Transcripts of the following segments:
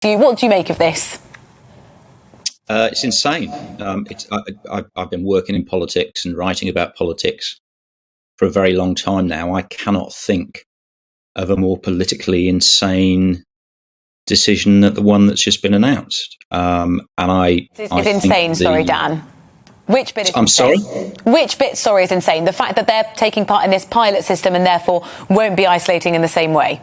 What do you make of this? It's insane. I've been working in politics and writing about politics for a very long time now. I cannot think of a more politically insane decision than the one that's just been announced. It's insane. Sorry, Dan. Which bit is I'm insane? sorry? Which bit, sorry, is insane? The fact that they're taking part in this pilot system and therefore won't be isolating in the same way?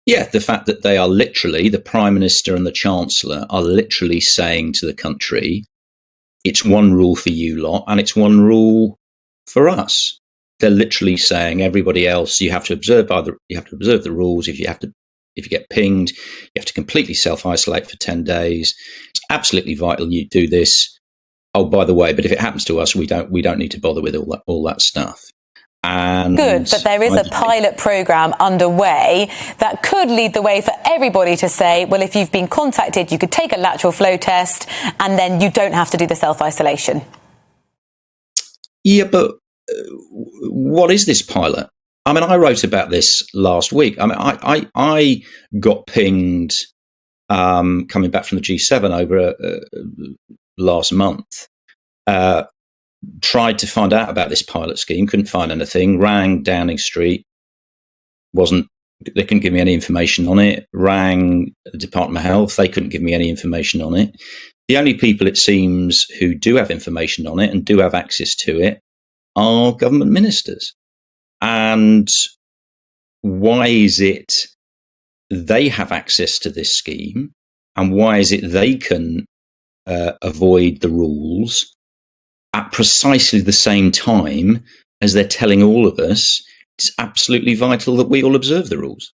Yeah, the fact that they are literally, the Prime Minister and the Chancellor are literally saying to the country, it's one rule for you lot and it's one rule for us. They're literally saying everybody else, you have to observe the rules. If you get pinged, you have to completely self-isolate for 10 days. It's absolutely vital you do this. Oh, by the way, but if it happens to us, we don't need to bother with all that stuff. And good, but there is a pilot programme underway that could lead the way for everybody to say, well, if you've been contacted, you could take a lateral flow test and then you don't have to do the self-isolation. Yeah, but what is this pilot? I mean, I wrote about this last week. I mean, I got pinged coming back from the G7 over last month. Tried to find out about this pilot scheme, couldn't find anything, rang Downing Street, they couldn't give me any information on it, rang the Department of Health, they couldn't give me any information on it. The only people, it seems, who do have information on it and do have access to it are government ministers. And why is it they have access to this scheme, and why is it they can avoid the rules at precisely the same time as they're telling all of us it's absolutely vital that we all observe the rules?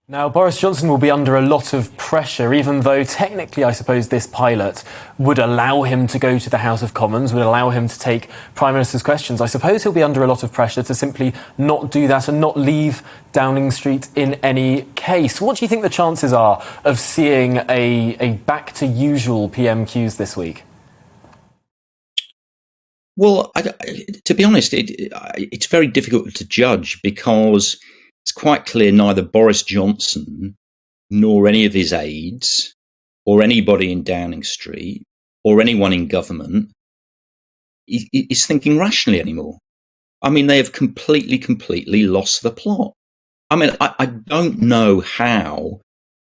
Now, Boris Johnson will be under a lot of pressure, even though technically, I suppose, this pilot would allow him to go to the House of Commons, would allow him to take Prime Minister's questions. I suppose he'll be under a lot of pressure to simply not do that and not leave Downing Street in any case. What do you think the chances are of seeing a back-to-usual PMQs this week? Well, to be honest, it's very difficult to judge because it's quite clear neither Boris Johnson nor any of his aides or anybody in Downing Street or anyone in government is thinking rationally anymore. I mean, they have completely lost the plot. I mean, I don't know how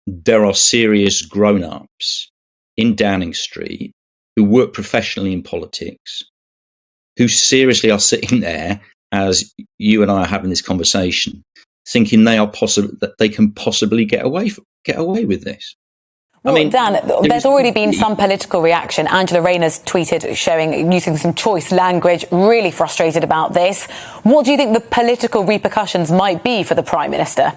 there are serious grown-ups in Downing Street who work professionally in politics, who seriously are sitting there, as you and I are having this conversation, thinking that they can possibly get away with this. Well, I mean, Dan, there's already been some political reaction. Angela Rayner's tweeted using some choice language, really frustrated about this. What do you think the political repercussions might be for the Prime Minister?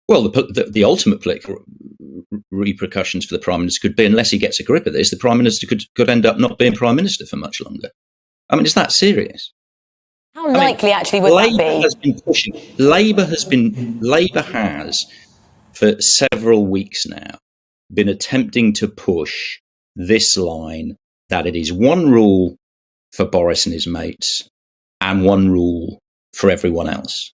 Well, the ultimate political repercussions for the Prime Minister could be, unless he gets a grip of this, the Prime Minister could end up not being Prime Minister for much longer. I mean, it's that serious. How likely actually would that be? Labour has, for several weeks now, been attempting to push this line that it is one rule for Boris and his mates and one rule for everyone else.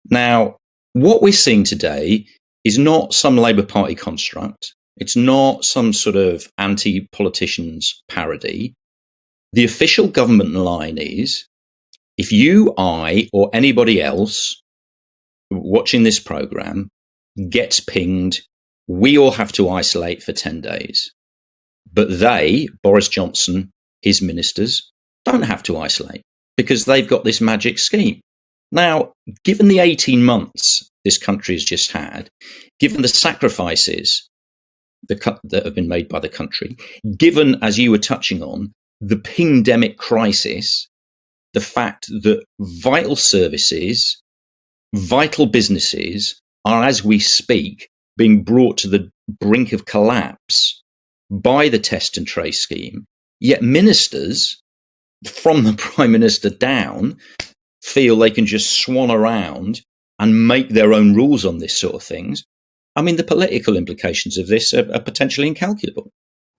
Now, what we're seeing today is not some Labour Party construct. It's not some sort of anti-politicians parody. The official government line is, if you, I, or anybody else watching this programme gets pinged, we all have to isolate for 10 days. But they, Boris Johnson, his ministers, don't have to isolate because they've got this magic scheme. Now, given the 18 months this country has just had, given the sacrifices that have been made by the country, given, as you were touching on, the pingdemic crisis, the fact that vital services, vital businesses are, as we speak, being brought to the brink of collapse by the test and trace scheme, yet ministers, from the Prime Minister down, feel they can just swan around and make their own rules on this sort of things. I mean, the political implications of this are potentially incalculable.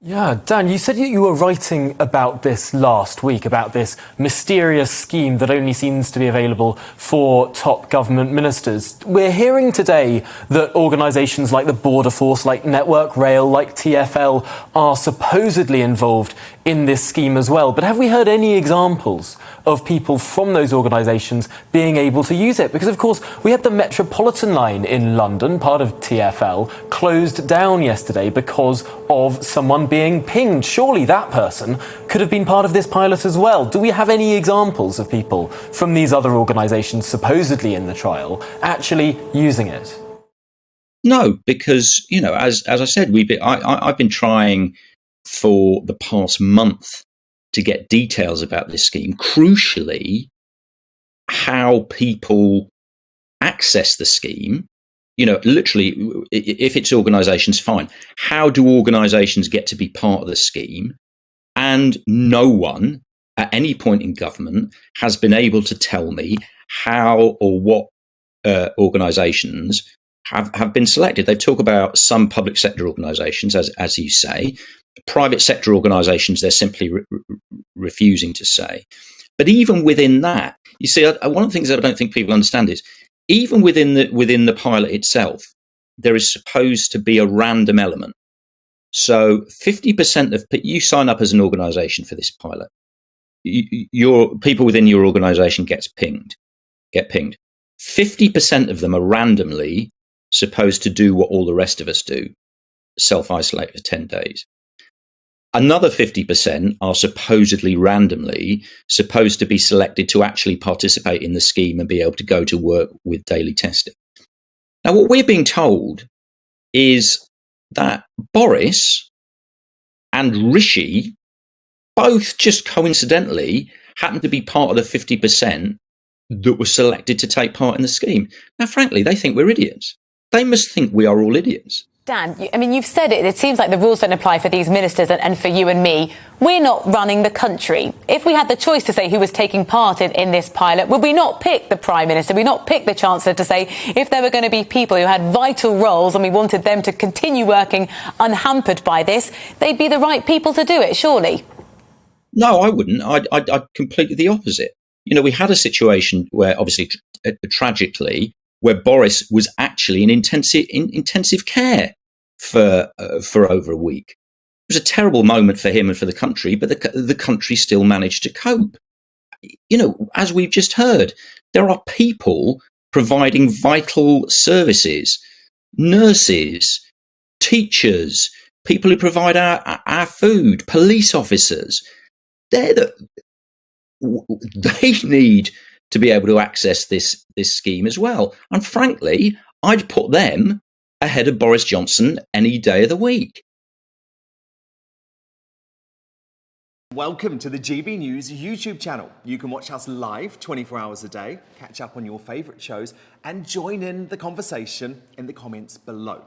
Yeah, Dan, you said you were writing about this last week, about this mysterious scheme that only seems to be available for top government ministers. We're hearing today that organisations like the Border Force, like Network Rail, like TfL are supposedly involved in this scheme as well. But have we heard any examples of people from those organisations being able to use it? Because, of course, we had the Metropolitan line in London, part of TfL, closed down yesterday because of someone being pinged. Surely that person could have been part of this pilot as well. Do we have any examples of people from these other organisations supposedly in the trial actually using it? No, because, as I said, I've been trying for the past month to get details about this scheme. Crucially, how people access the scheme. Literally, if it's organisations, fine. How do organisations get to be part of the scheme? And no one at any point in government has been able to tell me how or what organisations have been selected. They talk about some public sector organisations, as you say. Private sector organisations, they're simply refusing to say. But even within that, you see, one of the things that I don't think people understand is, even within the pilot itself, there is supposed to be a random element. So 50% of you sign up as an organisation for this pilot. Your people within your organisation get pinged. 50% of them are randomly supposed to do what all the rest of us do, self-isolate for 10 days. Another 50% are supposedly randomly supposed to be selected to actually participate in the scheme and be able to go to work with daily testing. Now, what we're being told is that Boris and Rishi both just coincidentally happen to be part of the 50% that were selected to take part in the scheme. Now, frankly, they think we're idiots. They must think we are all idiots. Dan, you've said it. It seems like the rules don't apply for these ministers and for you and me. We're not running the country. If we had the choice to say who was taking part in this pilot, would we not pick the Prime Minister? Would we not pick the Chancellor to say if there were going to be people who had vital roles and we wanted them to continue working unhampered by this, they'd be the right people to do it, surely? No, I wouldn't. I'd completely the opposite. We had a situation where, obviously, tragically, where Boris was actually in intensive care for over a week. It was a terrible moment for him and for the country, but the country still managed to cope. As we've just heard, there are people providing vital services, nurses, teachers, people who provide our food, police officers. They need to be able to access this scheme as well. And frankly, I'd put them ahead of Boris Johnson any day of the week. Welcome to the GB News YouTube channel. You can watch us live 24 hours a day, catch up on your favourite shows, and join in the conversation in the comments below.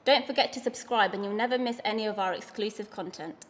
Don't forget to subscribe and you'll never miss any of our exclusive content.